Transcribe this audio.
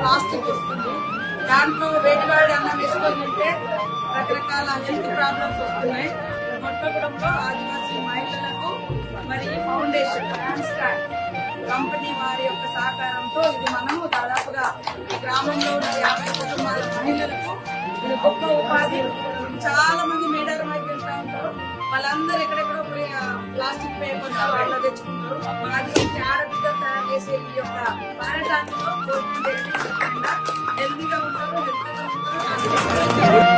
Plastic వస్తుంది. దాంట్లో వేడివాడి అన్నం వేసుకొని తింటే రకరకాల హెల్త్ ప్రాబ్లమ్స్ వస్తున్నాయి. కొత్తగూడెంలో ఆదివాసీ మహిళలకు మరి ఫౌండేషన్ హ్యాండ్స్టాండ్ కంపెనీ వారి యొక్క సహకారంతో ఇది మనము దాదాపుగా ఈ గ్రామంలో ఉన్న 50 కుటుంబాల మహిళలకు ఇది గొప్ప ఉపాధి. చాలా మంది మేడారం వైపు వెళ్తా ఉంటారు. వాళ్ళందరూ ఎక్కడెక్కడో ప్లాస్టిక్ పేపర్స్ అట్లా తెచ్చుకుంటారు. ఆదివాసీ ఆడబిడ్డలు తయారు చేసే ఈ యొక్క పారటాన్ని హెల్తీగా ఉంటారు, హెల్తీగా ఉంటారు.